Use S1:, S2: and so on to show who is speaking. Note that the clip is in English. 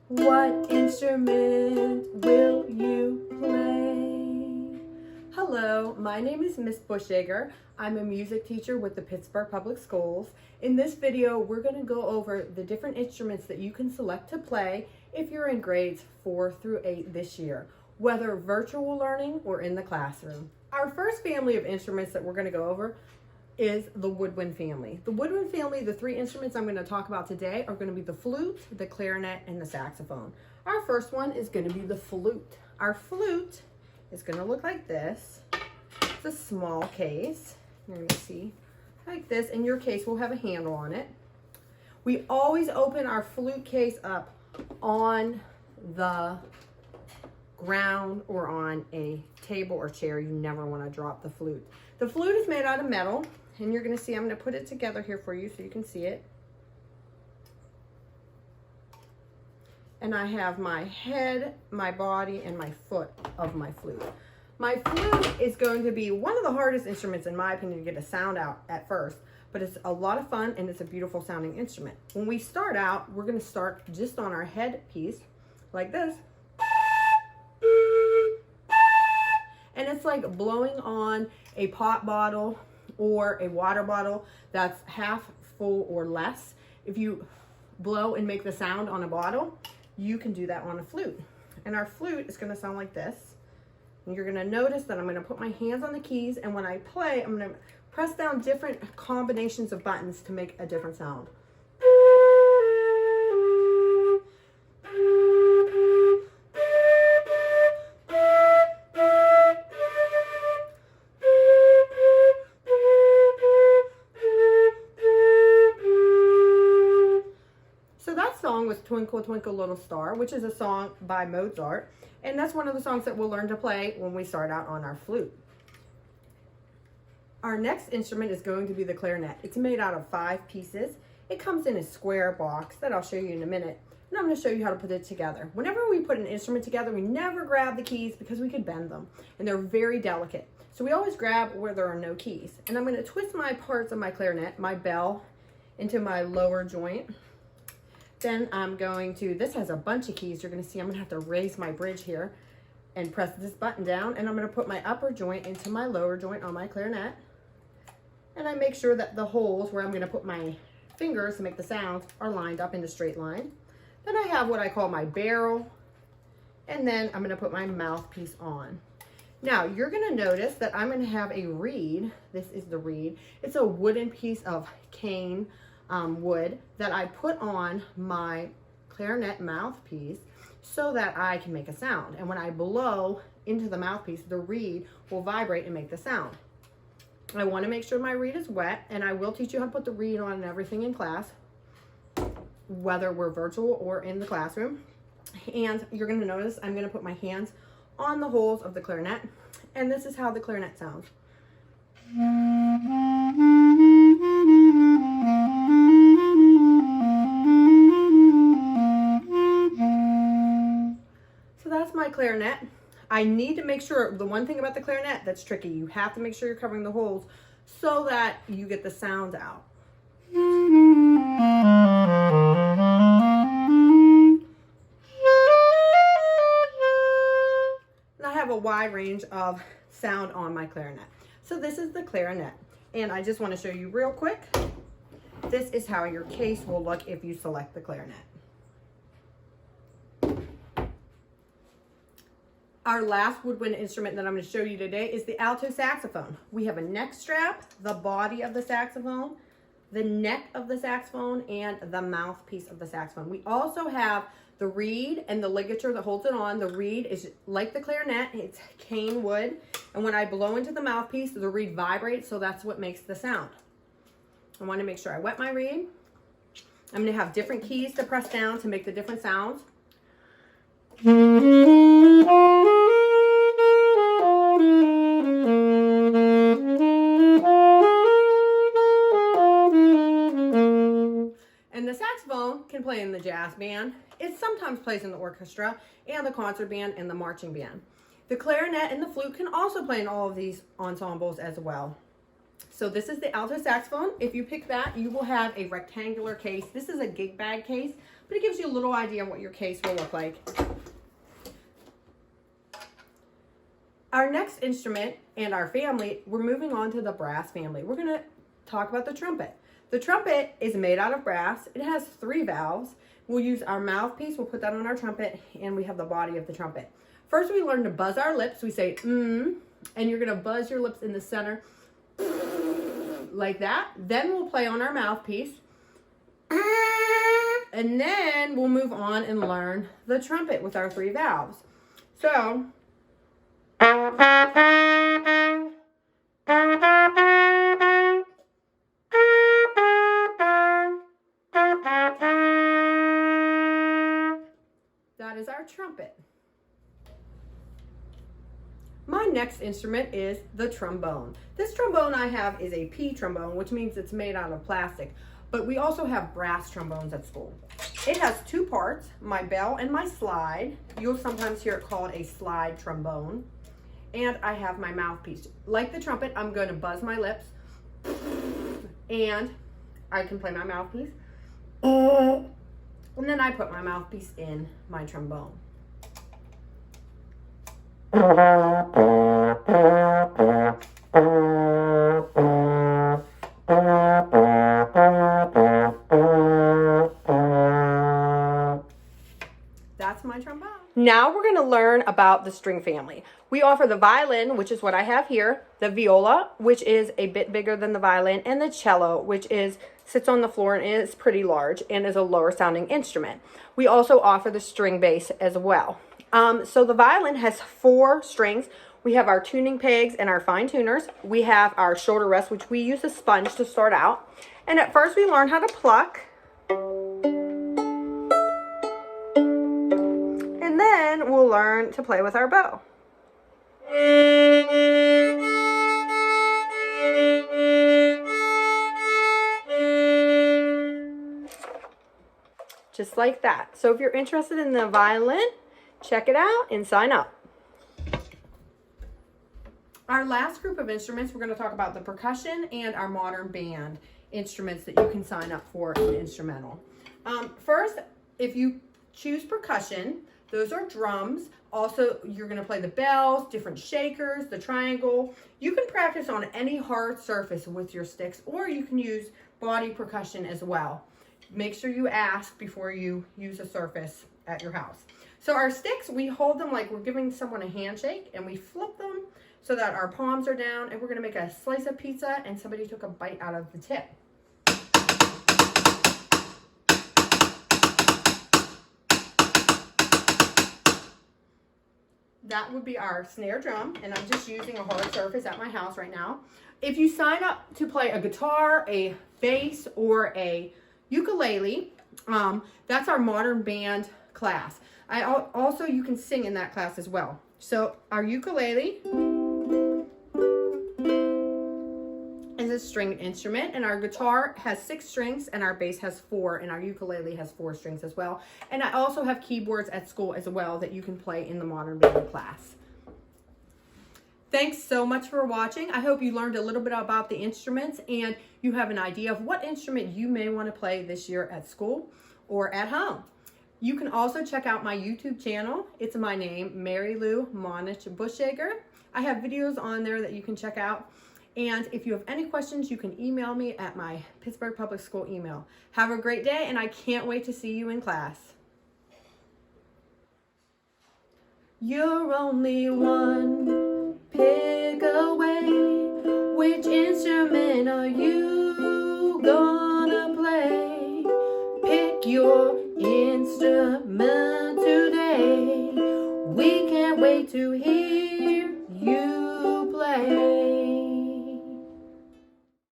S1: What instrument will you play? Hello, my name is Miss Bushyager. I'm a music teacher with the Pittsburgh Public Schools. In this video, we're going to go over the different instruments that you can select to play if you're in grades 4 through 8 this year, whether virtual learning or in the classroom. Our first family of instruments that we're going to go over is the woodwind family. The woodwind family, the three instruments I'm going to talk about today are going to be the flute, the clarinet, and the saxophone. Our first one is going to be the flute. Our flute is going to look like this. It's a small case. You're going to see like this. In your case, we'll have a handle on it. We always open our flute case up on the ground or on a table or chair. You never want to drop the flute. The flute is made out of metal, and you're going to see, I'm going to put it together here for you so you can see it. And I have my head, my body, and my foot of my flute. My flute is going to be one of the hardest instruments, in my opinion, to get a sound out at first, but it's a lot of fun and it's a beautiful sounding instrument. When we start out, we're going to start just on our head piece like this. And it's like blowing on a pop bottle or a water bottle that's half full or less. If you blow and make the sound on a bottle, you can do that on a flute. And our flute is going to sound like this. And you're going to notice that I'm going to put my hands on the keys, and when I play, I'm going to press down different combinations of buttons to make a different sound. Was Twinkle Twinkle Little Star, which is a song by Mozart, and that's one of the songs that we'll learn to play when we start out on our flute. Our next instrument is going to be the clarinet. It's made out of 5 pieces. It comes in a square box that I'll show you in a minute, and I'm going to show you how to put it together. Whenever we put an instrument together, we never grab the keys because we could bend them, and they're very delicate. So we always grab where there are no keys. And I'm going to twist my parts of my clarinet, my bell, into my lower joint. Then I'm going to, this has a bunch of keys. You're going to see I'm going to have to raise my bridge here and press this button down. And I'm going to put my upper joint into my lower joint on my clarinet. And I make sure that the holes where I'm going to put my fingers to make the sounds are lined up in a straight line. Then I have what I call my barrel. And then I'm going to put my mouthpiece on. Now you're going to notice that I'm going to have a reed. This is the reed. It's a wooden piece of cane wood that I put on my clarinet mouthpiece so that I can make a sound. And when I blow into the mouthpiece, the reed will vibrate and make the sound. I want to make sure my reed is wet, and I will teach you how to put the reed on and everything in class, whether we're virtual or in the classroom. And you're going to notice I'm going to put my hands on the holes of the clarinet, and this is how the clarinet sounds. My clarinet. I need to make sure, the one thing about the clarinet that's tricky, you have to make sure you're covering the holes so that you get the sound out. And I have a wide range of sound on my clarinet. So this is the clarinet, and I just want to show you real quick. This is how your case will look if you select the clarinet. Our last woodwind instrument that I'm going to show you today is the alto saxophone. We have a neck strap, the body of the saxophone, the neck of the saxophone, and the mouthpiece of the saxophone. We also have the reed and the ligature that holds it on. The reed is like the clarinet, it's cane wood, and when I blow into the mouthpiece, the reed vibrates, so that's what makes the sound. I want to make sure I wet my reed. I'm going to have different keys to press down to make the different sounds. And the saxophone can play in the jazz band. It sometimes plays in the orchestra and the concert band and the marching band. The clarinet and the flute can also play in all of these ensembles as well. So this is the alto saxophone. If you pick that, you will have a rectangular case. This is a gig bag case, but it gives you a little idea of what your case will look like. Our next instrument and our family, we're moving on to the brass family. We're gonna talk about the trumpet. The trumpet is made out of brass. It has 3 valves. We'll use our mouthpiece, we'll put that on our trumpet, and we have the body of the trumpet. First, we learn to buzz our lips. We say, and you're gonna buzz your lips in the center, like that. Then we'll play on our mouthpiece. And then we'll move on and learn the trumpet with our 3 valves. So, that is our trumpet. My next instrument is the trombone. This trombone I have is a P trombone, which means it's made out of plastic, but we also have brass trombones at school. It has 2 parts, my bell and my slide. You'll sometimes hear it called a slide trombone. And I have my mouthpiece. Like the trumpet, I'm going to buzz my lips, and I can play my mouthpiece. And then I put my mouthpiece in my trombone. That's my trombone. Now we're going to learn about the string family. We offer the violin, which is what I have here, the viola, which is a bit bigger than the violin, and the cello, which sits on the floor and is pretty large and is a lower sounding instrument. We also offer the string bass as well. So the violin has 4 strings. We have our tuning pegs and our fine tuners. We have our shoulder rest, which we use a sponge to start out. And at first we learn how to pluck. And then we'll learn to play with our bow. Just like that. So if you're interested in the violin, check it out and sign up. Our last group of instruments, we're going to talk about the percussion and our modern band instruments that you can sign up for in instrumental. First, if you choose percussion, those are drums. Also, you're going to play the bells, different shakers, the triangle. You can practice on any hard surface with your sticks, or you can use body percussion as well. Make sure you ask before you use a surface at your house. So our sticks, we hold them like we're giving someone a handshake, and we flip them so that our palms are down, and we're going to make a slice of pizza and somebody took a bite out of the tip. That would be our snare drum, and I'm just using a hard surface at my house right now. If you sign up to play a guitar, a bass, or a ukulele, that's our modern band class. Also, you can sing in that class as well. So our ukulele is a stringed instrument, and our guitar has 6 strings, and our bass has 4, and our ukulele has 4 strings as well. And I also have keyboards at school as well that you can play in the modern band class. Thanks so much for watching. I hope you learned a little bit about the instruments and you have an idea of what instrument you may want to play this year at school or at home. You can also check out my YouTube channel. It's my name, Mary Lou Monich Bushyager. I have videos on there that you can check out. And if you have any questions, you can email me at my Pittsburgh Public School email. Have a great day, and I can't wait to see you in class. You're only one pick away. Which instrument are you gonna play? Pick your instrument today. We can't wait to hear